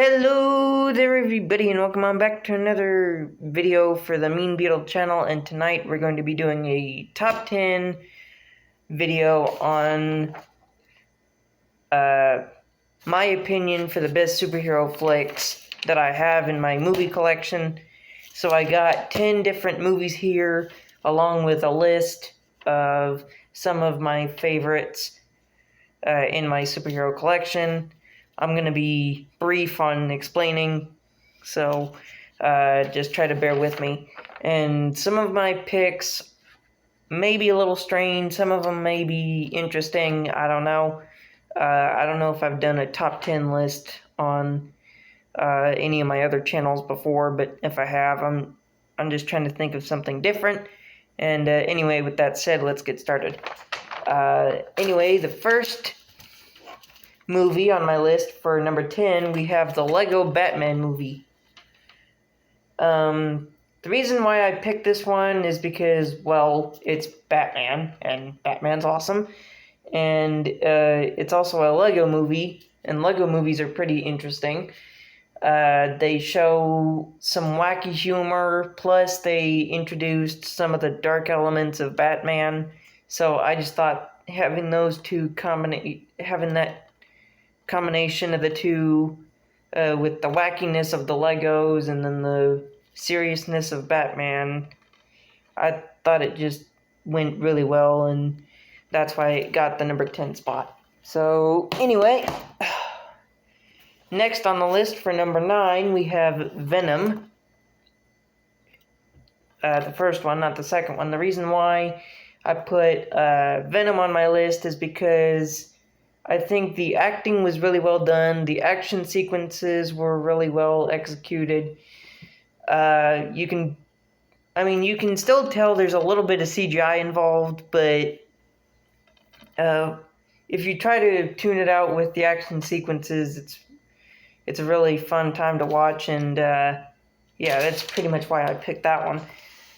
Hello there everybody and welcome on back to another video for the Mean Beetle channel, and tonight we're going to be doing a top 10 video on my opinion for the best superhero flicks that I have in my movie collection. So I got 10 different movies here along with a list of some of my favorites in my superhero collection. I'm going to be brief on explaining, so just try to bear with me. And some of my picks may be a little strange, some of them may be interesting, I don't know. I don't know if I've done a top 10 list on any of my other channels before, but if I have, I'm just trying to think of something different. And anyway, with that said, let's get started. Anyway, the first movie on my list for number 10, we have the Lego Batman movie. The reason why I picked this one is because, well, it's Batman, and Batman's awesome, and it's also a Lego movie, and Lego movies are pretty interesting. They show some wacky humor, plus they introduced some of the dark elements of Batman, so I just thought having those two having that combination of the two, with the wackiness of the Legos and then the seriousness of Batman, I thought it just went really well, and that's why it got the number 10 spot. So anyway, next on the list for number 9, we have Venom. The first one, not the second one. The reason why I put Venom on my list is because I think the acting was really well done. The action sequences were really well executed. You can still tell there's a little bit of CGI involved, but if you try to tune it out with the action sequences, it's a really fun time to watch, and yeah, that's pretty much why I picked that one.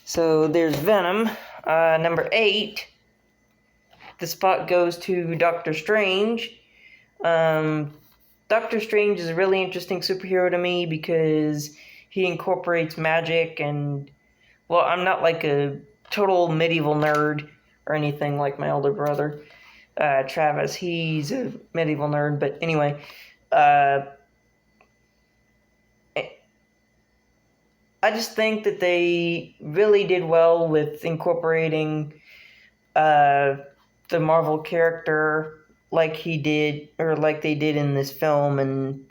So there's Venom. Number 8. The spot goes to Doctor Strange. Doctor Strange is a really interesting superhero to me because he incorporates magic, and, well, I'm not like a total medieval nerd or anything like my older brother, Travis. He's a medieval nerd, but anyway, I just think that they really did well with incorporating the Marvel character like he did, or like they did in this film, and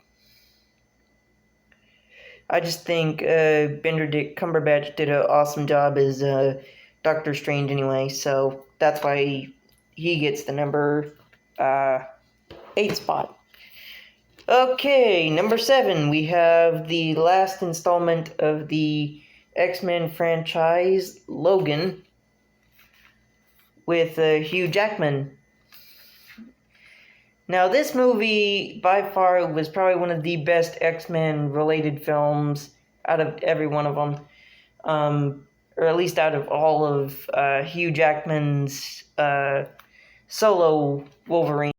I just think Benedict Cumberbatch did an awesome job as Doctor Strange anyway, so that's why he gets the number 8 spot. Okay, number 7, we have the last installment of the X-Men franchise, Logan, with Hugh Jackman. Now, this movie, by far, was probably one of the best X-Men related films out of every one of them, or at least out of all of Hugh Jackman's solo Wolverine.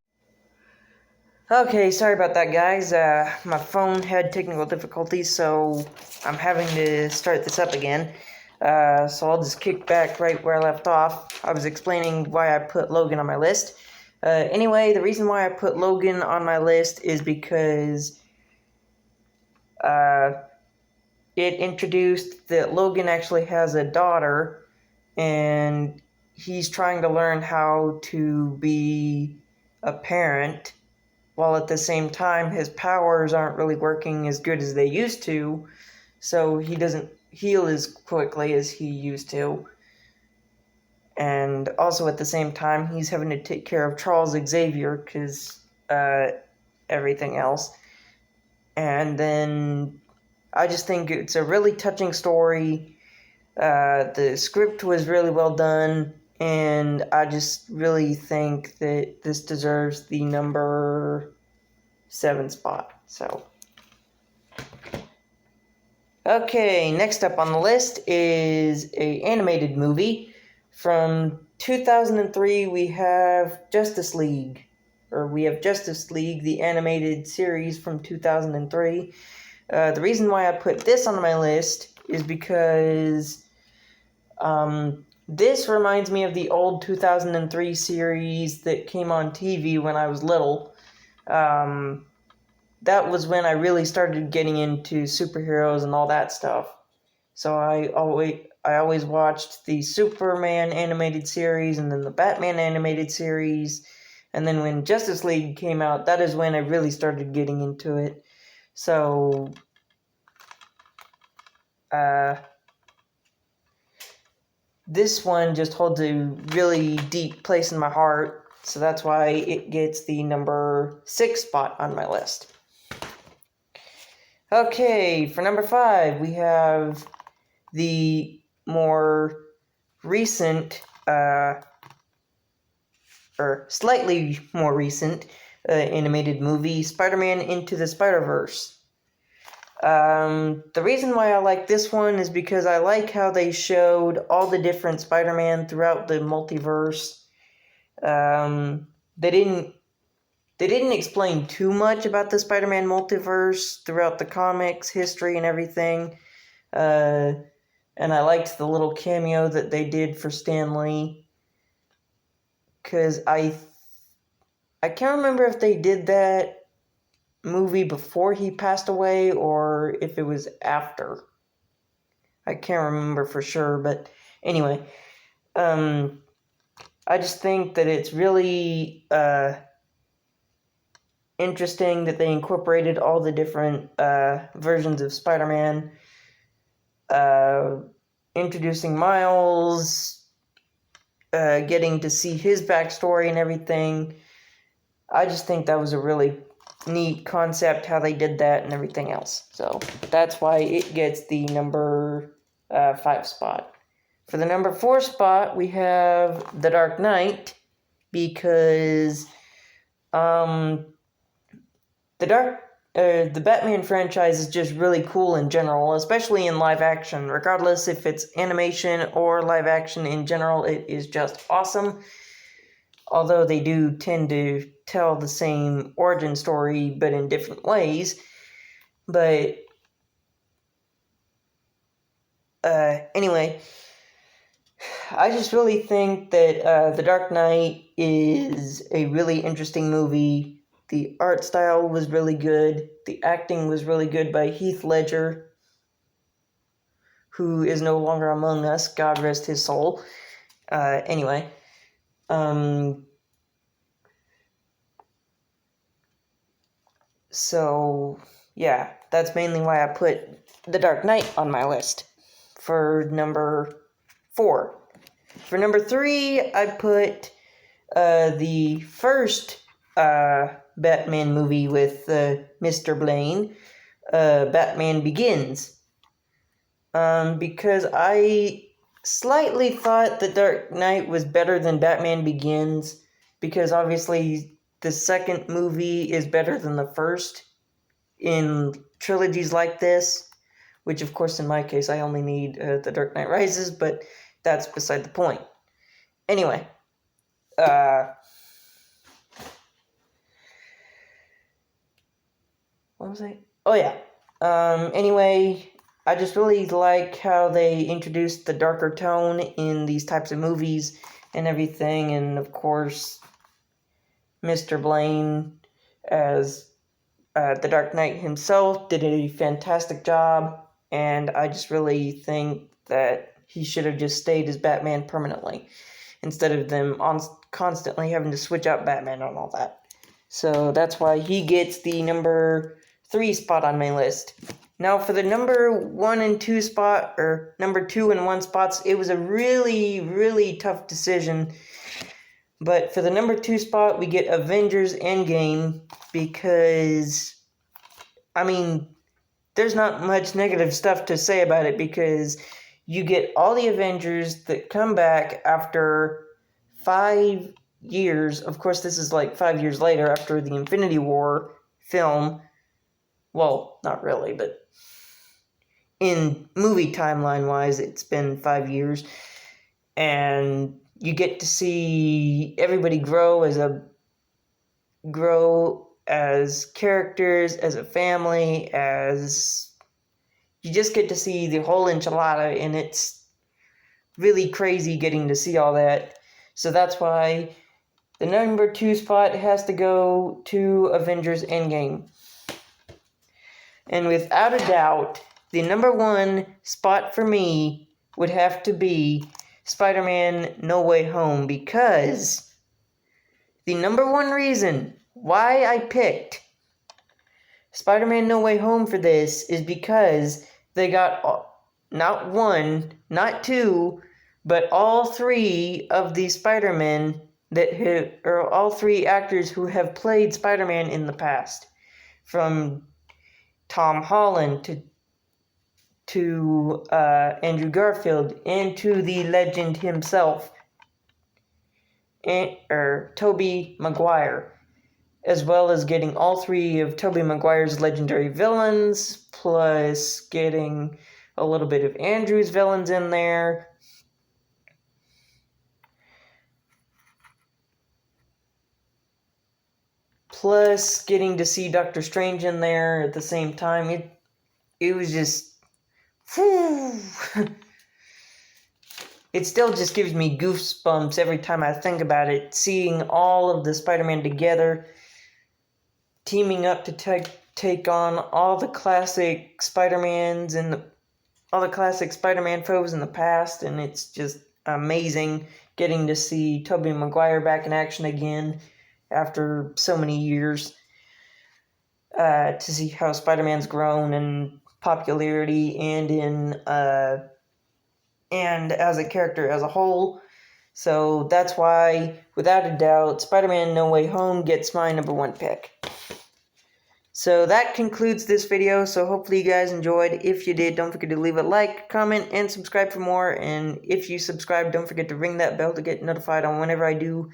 Okay, sorry about that, guys. My phone had technical difficulties, so I'm having to start this up again. So I'll just kick back right where I left off. I was explaining why I put Logan on my list. Anyway, the reason why I put Logan on my list is because it introduced that Logan actually has a daughter, and he's trying to learn how to be a parent, while at the same time his powers aren't really working as good as they used to, so he doesn't heal as quickly as he used to. And also at the same time, he's having to take care of Charles Xavier because everything else. And then I just think it's a really touching story. The script was really well done, and I just really think that this deserves the number 7 spot. So, okay, next up on the list is an animated movie. From 2003, we have Justice League, or we have Justice League, the animated series from 2003. The reason why I put this on my list is because this reminds me of the old 2003 series that came on TV when I was little. That was when I really started getting into superheroes and all that stuff. So I always watched the Superman animated series and then the Batman animated series. And then when Justice League came out, that is when I really started getting into it. So, this one just holds a really deep place in my heart. So that's why it gets the number 6 spot on my list. Okay, for number 5, we have the more recent, or slightly more recent, animated movie, Spider-Man Into the Spider-Verse. The reason why I like this one is because I like how they showed all the different Spider-Man throughout the multiverse. They didn't explain too much about the Spider-Man multiverse throughout the comics, history, and everything. And I liked the little cameo that they did for Stan Lee. Because I can't remember if they did that movie before he passed away or if it was after. I can't remember for sure, but anyway. I just think that it's really interesting that they incorporated all the different versions of Spider-Man, introducing Miles, getting to see his backstory and everything. I just think that was a really neat concept, how they did that and everything else. So that's why it gets the number 5 spot. For the number 4 spot, we have The Dark Knight, because the Batman franchise is just really cool in general, especially in live action. Regardless if it's animation or live action in general, it is just awesome. Although they do tend to tell the same origin story, but in different ways. But anyway, I just really think that The Dark Knight is a really interesting movie. The art style was really good. The acting was really good by Heath Ledger, who is no longer among us. God rest his soul. Anyway. So, yeah, that's mainly why I put The Dark Knight on my list for number 4. For number 3, I put the first Batman movie with Mr. Blaine, Batman Begins. Because I slightly thought The Dark Knight was better than Batman Begins, because obviously the second movie is better than the first in trilogies like this, which of course in my case I only need The Dark Knight Rises, but that's beside the point. Anyway, what was I? Oh yeah. Anyway, I just really like how they introduced the darker tone in these types of movies and everything, and of course, Mr. Blaine as the Dark Knight himself did a fantastic job, and I just really think that he should have just stayed as Batman permanently, instead of them constantly having to switch out Batman and all that. So that's why he gets the number 3 spot on my list. Now for the number 1 and 2 spot, or number 2 and 1 spots, it was a really, really tough decision. But for the number 2 spot, we get Avengers Endgame, because, I mean, there's not much negative stuff to say about it, because you get all the Avengers that come back after 5 years. Of course, this is like 5 years later after the Infinity War film. Well, not really, but in movie timeline-wise, it's been 5 years. And you get to see everybody grow as a grow as characters, as a family, as you just get to see the whole enchilada, and it's really crazy getting to see all that. So that's why the number 2 spot has to go to Avengers Endgame. And without a doubt, the number 1 spot for me would have to be Spider-Man No Way Home, because the number 1 reason why I picked Spider-Man No Way Home for this is because they got not 1, not 2, but all 3 of the Spider-Men or all 3 actors who have played Spider-Man in the past, from Tom Holland to Andrew Garfield, and to the legend himself, Tobey Maguire, as well as getting all 3 of Tobey Maguire's legendary villains, plus getting a little bit of Andrew's villains in there. Plus getting to see Doctor Strange in there at the same time. It was just... whew. It still just gives me goosebumps every time I think about it, seeing all of the Spider-Man together, teaming up to take on all the classic Spider-Mans and all the classic Spider-Man foes in the past, and it's just amazing getting to see Tobey Maguire back in action again after so many years, to see how Spider-Man's grown in popularity and and as a character as a whole. So that's why, without a doubt, Spider-Man No Way Home gets my number 1 pick. So that concludes this video, so hopefully you guys enjoyed. If you did, don't forget to leave a like, comment, and subscribe for more. And if you subscribe, don't forget to ring that bell to get notified on whenever I do